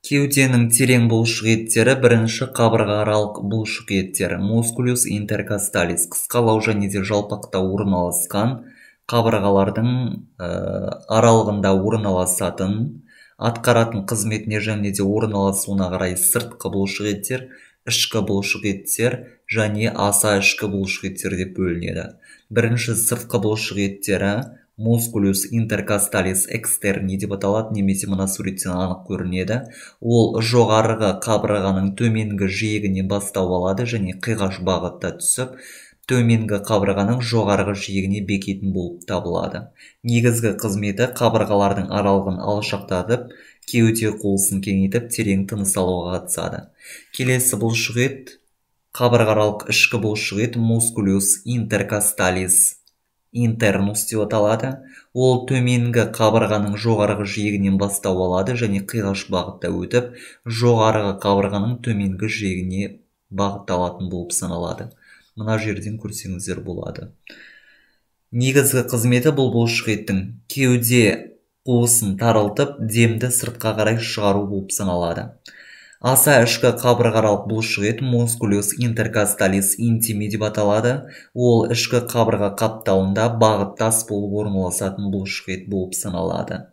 Кеуденің терең бұлшық еттері бірінші қабырға аралық бұлшық еттері мускулюс интеркосталис қысқалау және де жалпақта орналасқан қабырғалардың аралығында орналасатын, атқаратын қызметіне және де орналасуына қарай сыртқы бұлшық еттер, ішкі бұлшық еттер және аса ішкі бұлшық еттер деп бөлінеді. Бірінші сыртқы бұлшық еттері мускулюс интеркосталис экстерни деп аталады, немесе мына суреттен анық көрінеді. Ол жоғарғы қабырғаның төменгі жиегіне бастау алады және қиғаш бағытта түсіп, төменгі қабырғаның жоғарғы жиегіне бекетін болып табылады. Негізгі қызметі қабырғалардың аралығын алшақтатып, кеуде қуысын кеңейтіп, терең тыныс алуға қатысады. Келесі бұлшық ет қабырғааралық ішкі бұлшық ет мускулюс интеркосталис интернус деп аталады. Ол төменгі қабырғаның жоғарғы жиегінен бастау алады және қиғаш бағытта өтіп, жоғарғы қабырғаның төменгі жиегіне бағытталатын болып саналады. Мына жерден көрсеңіздер болады. Негізгі қызметі бұл бұлшық еттің кеуде қуысын тарылтып, демді сыртқа қарай шығару болып саналады. Аса ішкі қабырғааралық бұлшық ет мускулюс интеркосталис интими деп аталады. Ол ішкі қабырға қаптауында бағыттас болып орналасатын бұлшық ет болып саналады.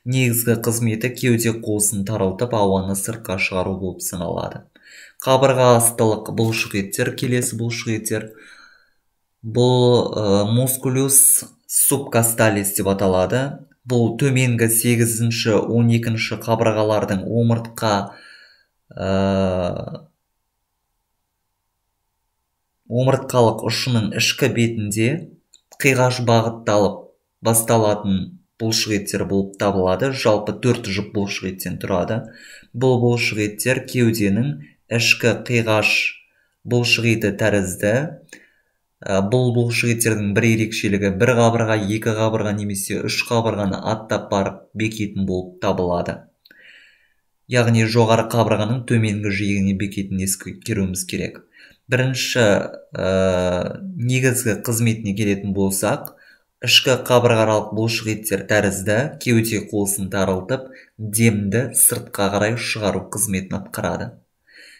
Негізгі қызметі кеуде қуысын тарылтып, ауаны сыртқа шығару болып саналады. Қабырға астылық бұлшық еттер, келесі бұлшық еттер. Бұл мускулюс субкосталис деп аталады. Бұл төменгі 8-ші 12-ші қабырғалардың омыртқалық ұшының ішкі бетінде қиғаш бағытталып басталатын бұлшық еттер болып табылады. Жалпы 4 жұп бұлшық еттен тұрады. Бұл бұлшық еттер кеуденің ішкі қиғаш бұлшық еті тәрізді. Бұл бұлшық еттердің бір ерекшелігі бір қабырға, екі қабырға немесе үш қабырғаны аттап барып бекетін болып табылады. Яғни жоғары қабырғаның төменгі жиегіне бекетін ескеруіміз керек. Бірінші негізгі қызметіне келетін болсақ, ішкі қабырғааралық бұлшық еттер тәрізді кеуде қуысын тарылтып, демді сыртқа қарай шығару қызметін атқарады.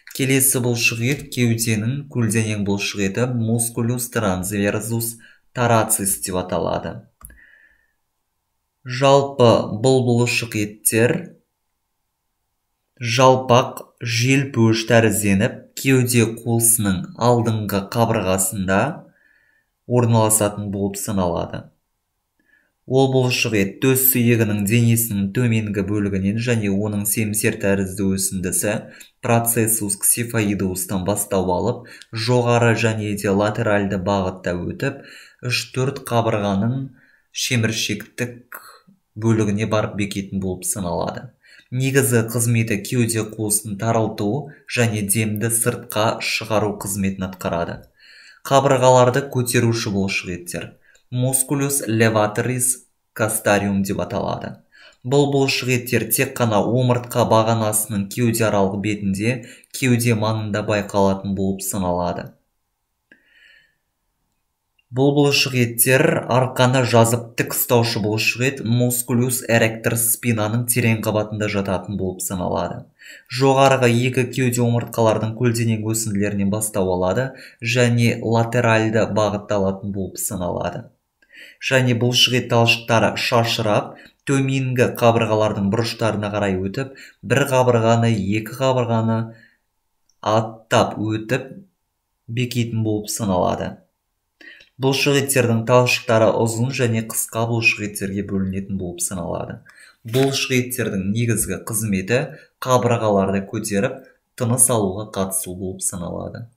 Келесі бұлшық ет кеуденің көлденең бұлшық еті мускулюс трансверсус тарацис деп аталады. Жалпы бұл бұлшық еттер жалпақ желпуіш тәрізденіп, кеуде қуысының алдыңғы қабырғасында орналасатын болып саналады. Ол бұлшық ет төс сүйегінің денесінің төменгі бөлігінен және оның семсер тәрізді өсіндісі процессус ксифоидустан бастау алып, жоғары және де латеральды бағытта өтіп, 3-4 қабырғаның шеміршектік бөлігіне барып бекетін болып саналады. Негізгі қызметі кеуде қуысын тарылту және демді сыртқа шығару қызметін атқарады. Қабырғаларды көтеруші бұлшық еттер мускулюс леваторис кастариум деп аталады. Бұл бұлшық еттер тек қана омыртқа бағанасының кеуде аралық бетінде, кеуде маңында байқалатын болып саналады. Бұл бұлшық еттер арқаны жазып тік ұстаушы бұлшық ет мускулюс эректорс спинаның терең қабатында жататын болып саналады. Жоғарғы екі кеуде омыртқалардың көлденең өсінділерінен бастау алады және латеральды бағытталатын болып саналады. Және бұлшық ет талшықтары шашырап, төменгі қабырғалардың бұрыштарына қарай өтіп, бір қабырғаны, екі қабырғаны аттап өтіп, бекетін болып саналады. Бұлшық еттердің талшықтары ұзын және қысқа бұлшық еттерге бөлінетін болып саналады. Бұлшық еттердің негізгі қызметі қабырғаларды көтеріп, тыныс алуға қатысу болып саналады.